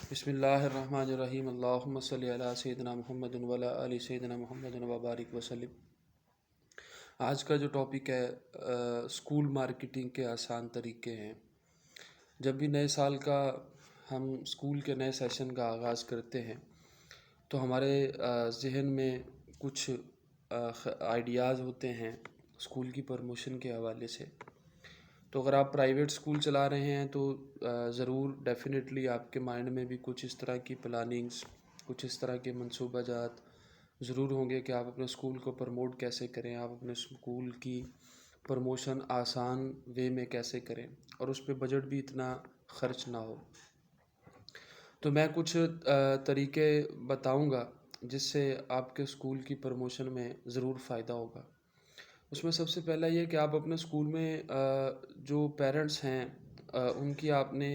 بسم اللہ الرحمن الرحیم اللہم صلی علی سیدنا محمد وعلی آل سیدنا محمد وبارک وسلم۔ آج کا جو ٹاپک ہے اسکول مارکیٹنگ کے آسان طریقے ہیں۔ جب بھی نئے سال کا ہم اسکول کے نئے سیشن کا آغاز کرتے ہیں تو ہمارے ذہن میں کچھ آئیڈیاز ہوتے ہیں اسکول کی پروموشن کے حوالے سے۔ تو اگر آپ پرائیویٹ اسکول چلا رہے ہیں تو ضرور ڈیفینیٹلی آپ کے مائنڈ میں بھی کچھ اس طرح کی پلاننگز، کچھ اس طرح کے منصوبہ جات ضرور ہوں گے کہ آپ اپنے اسکول کو پروموٹ کیسے کریں، آپ اپنے اسکول کی پروموشن آسان وے میں کیسے کریں اور اس پہ بجٹ بھی اتنا خرچ نہ ہو۔ تو میں کچھ طریقے بتاؤں گا جس سے آپ کے اسکول کی پروموشن میں ضرور فائدہ ہوگا۔ اس میں سب سے پہلا یہ کہ آپ اپنے اسکول میں جو پیرنٹس ہیں ان کی آپ نے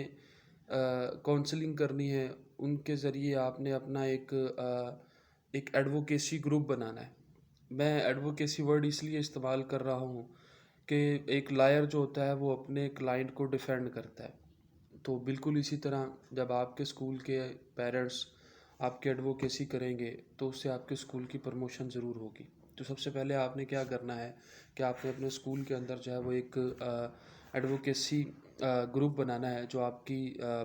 کونسلنگ کرنی ہے، ان کے ذریعے آپ نے اپنا ایک ایڈوکیسی گروپ بنانا ہے۔ میں ایڈوکیسی ورڈ اس لیے استعمال کر رہا ہوں کہ ایک لائر جو ہوتا ہے وہ اپنے کلائنٹ کو ڈیفینڈ کرتا ہے، تو بالکل اسی طرح جب آپ کے اسکول کے پیرنٹس آپ کے ایڈوکیسی کریں گے تو اس سے آپ کے اسکول کی پروموشن ضرور ہوگی۔ تو سب سے پہلے آپ نے کیا کرنا ہے کہ آپ نے اپنے اسکول کے اندر جو ہے وہ ایک ایڈوکیسی گروپ بنانا ہے جو آپ کی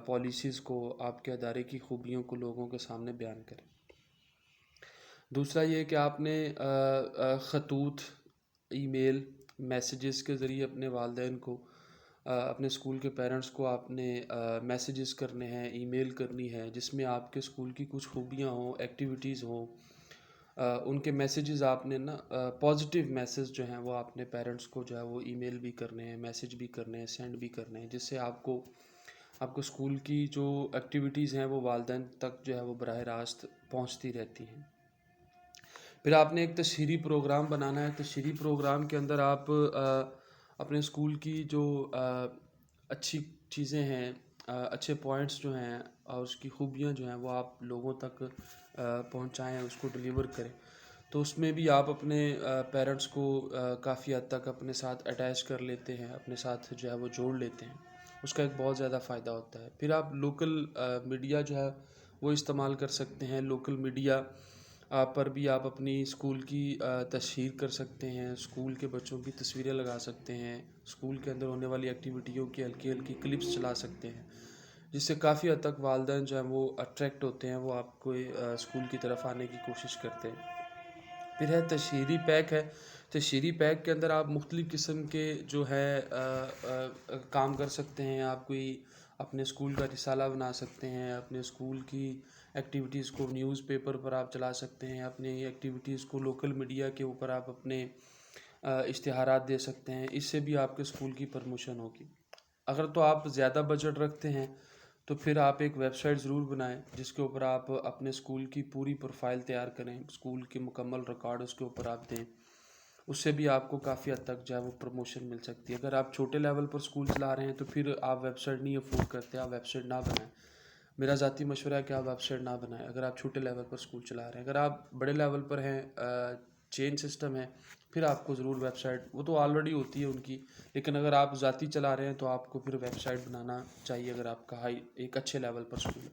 پالیسیز کو، آپ کے ادارے کی خوبیوں کو لوگوں کے سامنے بیان کرے۔ دوسرا یہ کہ آپ نے خطوط، ای میل، میسیجز کے ذریعے اپنے والدین کو، اپنے اسکول کے پیرنٹس کو آپ نے میسیجز کرنے ہیں، ای میل کرنی ہے جس میں آپ کے اسکول کی کچھ خوبیاں ہوں، ایکٹیویٹیز ہوں۔ ان کے میسیجز آپ نے پازیٹیو میسیج جو ہیں وہ آپ نے پیرنٹس کو جو ہے وہ ای میل بھی کرنے ہیں، میسیج بھی کرنے ہیں، سینڈ بھی کرنے ہیں، جس سے آپ کو اسکول کی جو ایکٹیویٹیز ہیں وہ والدین تک جو ہے وہ براہ راست پہنچتی رہتی ہیں۔ پھر آپ نے ایک تشہیری پروگرام بنانا ہے۔ تشہیری پروگرام کے اندر آپ اپنے اسکول کی جو اچھی چیزیں ہیں، اچھے پوائنٹس جو ہیں اور اس کی خوبیاں جو ہیں وہ آپ لوگوں تک پہنچائیں، اس کو ڈیلیور کریں۔ تو اس میں بھی آپ اپنے پیرنٹس کو کافی حد تک اپنے ساتھ اٹیچ کر لیتے ہیں، اپنے ساتھ جو ہے وہ جوڑ لیتے ہیں، اس کا ایک بہت زیادہ فائدہ ہوتا ہے۔ پھر آپ لوکل میڈیا جو ہے وہ استعمال کر سکتے ہیں۔ لوکل میڈیا پر بھی آپ اپنی اسکول کی تشہیر کر سکتے ہیں، اسکول کے بچوں کی تصویریں لگا سکتے ہیں، اسکول کے اندر ہونے والی ایکٹیویٹیوں کی ہلکی ہلکی کلپس چلا سکتے ہیں، جس سے کافی حد تک والدین جو ہیں وہ اٹریکٹ ہوتے ہیں، وہ آپ کو اسکول کی طرف آنے کی کوشش کرتے ہیں۔ پھر ہے تشہیری پیک ہے۔ تشہیری پیک کے اندر آپ مختلف قسم کے جو ہے کام کر سکتے ہیں۔ آپ کوئی اپنے اسکول کا رسالہ بنا سکتے ہیں، اپنے اسکول کی ایکٹیویٹیز کو نیوز پیپر پر آپ چلا سکتے ہیں، اپنی ایکٹیویٹیز کو لوکل میڈیا کے اوپر آپ اپنے اشتہارات دے سکتے ہیں۔ اس سے بھی آپ کے اسکول کی پروموشن ہوگی۔ اگر تو آپ زیادہ بجٹ رکھتے ہیں تو پھر آپ ایک ویب سائٹ ضرور بنائیں جس کے اوپر آپ اپنے اسکول کی پوری پروفائل تیار کریں، اسکول کے مکمل ریکارڈ اس کے اوپر آپ دیں، اس سے بھی آپ کو کافی حد تک جو ہے وہ پروموشن مل سکتی ہے۔ اگر آپ چھوٹے لیول پر اسکول چلا رہے ہیں تو پھر آپ ویب سائٹ نہیں افورڈ کرتے، آپ ویب سائٹ نہ بنائیں۔ میرا ذاتی مشورہ ہے کہ آپ ویب سائٹ نہ بنائیں اگر آپ چھوٹے لیول پر اسکول چلا رہے ہیں۔ اگر آپ بڑے لیول پر ہیں، چین سسٹم ہے، پھر آپ کو ضرور ویب سائٹ، وہ تو آلریڈی ہوتی ہے ان کی، لیکن اگر آپ ذاتی چلا رہے ہیں تو آپ کو پھر ویب سائٹ بنانا چاہیے اگر آپ کا ایک اچھے لیول پر اسکول ہے۔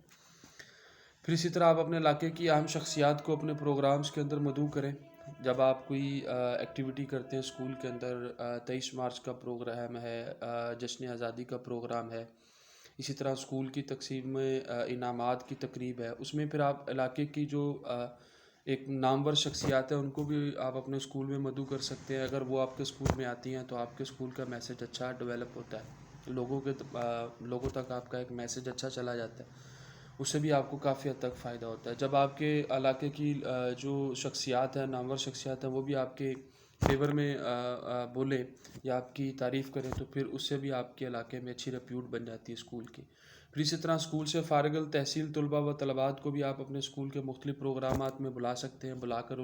پھر اسی طرح آپ اپنے علاقے کی اہم شخصیات کو اپنے پروگرامز کے اندر مدعو کریں۔ جب آپ کوئی ایکٹیویٹی کرتے ہیں اسکول کے اندر، 23 مارچ کا پروگرام ہے، جشن آزادی کا پروگرام ہے، اسی طرح اسکول کی تقسیم میں انعامات کی تقریب ہے، اس میں پھر آپ علاقے کی جو ایک نامور شخصیات ہیں ان کو بھی آپ اپنے اسکول میں مدعو کر سکتے ہیں۔ اگر وہ آپ کے اسکول میں آتی ہیں تو آپ کے اسکول کا میسج اچھا ڈیولپ ہوتا ہے، لوگوں تک آپ کا ایک میسج اچھا چلا جاتا ہے، اس سے بھی آپ کو کافی حد تک فائدہ ہوتا ہے۔ جب آپ کے علاقے کی جو شخصیات ہیں، نامور شخصیات ہیں، وہ بھی آپ کے فیور میں بولیں یا آپ کی تعریف کریں تو پھر اس سے بھی آپ کے علاقے میں اچھی ریپیوٹ بن جاتی ہے اسکول کی۔ پھر اسی طرح اسکول سے فارغ التحصیل طلباء و طلبات کو بھی آپ اپنے اسکول کے مختلف پروگرامات میں بلا سکتے ہیں، بلا کر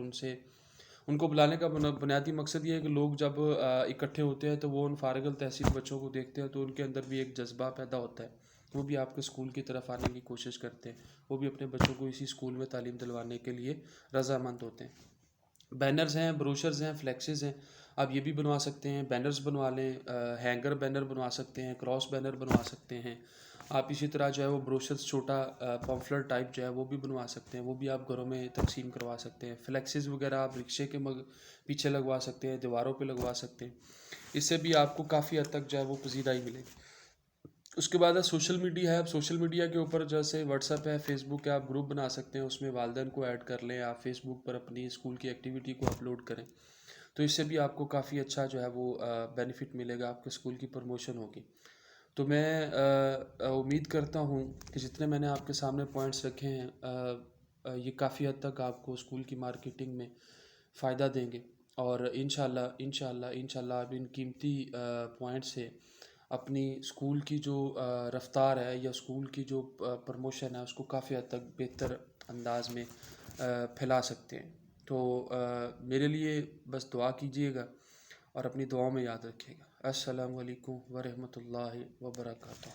ان کو بلانے کا بنیادی مقصد یہ ہے کہ لوگ جب اکٹھے ہوتے ہیں تو وہ ان فارغ التحصیل بچوں کو دیکھتے ہیں تو ان کے اندر بھی ایک جذبہ پیدا ہوتا ہے، وہ بھی آپ کے اسکول کی طرف آنے کی کوشش کرتے ہیں، وہ بھی اپنے بچوں کو اسی اسکول میں تعلیم دلوانے کے لیے رضامند ہوتے ہیں۔ بینرز ہیں، بروشرز ہیں، فلیکسز ہیں، آپ یہ بھی بنوا سکتے ہیں۔ بینرز بنوا لیں، ہینگر بینر بنوا سکتے ہیں، کراس بینر بنوا سکتے ہیں، آپ اسی طرح جو ہے وہ بروشرز چھوٹا پمفلر ٹائپ جو ہے وہ بھی بنوا سکتے ہیں، وہ بھی آپ گھروں میں تقسیم کروا سکتے ہیں. فلیکسز وغیرہ آپ رکشے کے پیچھے لگوا سکتے ہیں، دیواروں پہ لگوا سکتے ہیں. اس سے بھی آپ کو کافی حد تک جو ہے وہ پذیرائی ملے گی. اس کے بعد سوشل میڈیا ہے. اب سوشل میڈیا کے اوپر جیسے واٹس ایپ ہے، فیس بک ہے، آپ گروپ بنا سکتے ہیں، اس میں والدین کو ایڈ کر لیں. آپ فیس بک پر اپنی اسکول کی ایکٹیویٹی کو اپلوڈ کریں، تو اس سے بھی آپ کو کافی اچھا جو ہے وہ بینیفٹ ملے گا، آپ کے اسکول کی پروموشن ہوگی. تو میں امید کرتا ہوں کہ جتنے میں نے آپ کے سامنے پوائنٹس رکھے ہیں یہ کافی حد تک آپ کو اسکول کی مارکیٹنگ میں فائدہ دیں گے. اور انشاءاللہ آپ ان قیمتی پوائنٹ سے اپنی اسکول کی جو رفتار ہے یا اسکول کی جو پروموشن ہے اس کو کافی حد تک بہتر انداز میں پھیلا سکتے ہیں. تو میرے لیے بس دعا کیجیے گا اور اپنی دعاؤں میں یاد رکھیے گا. السلام علیکم ورحمۃ اللہ وبرکاتہ.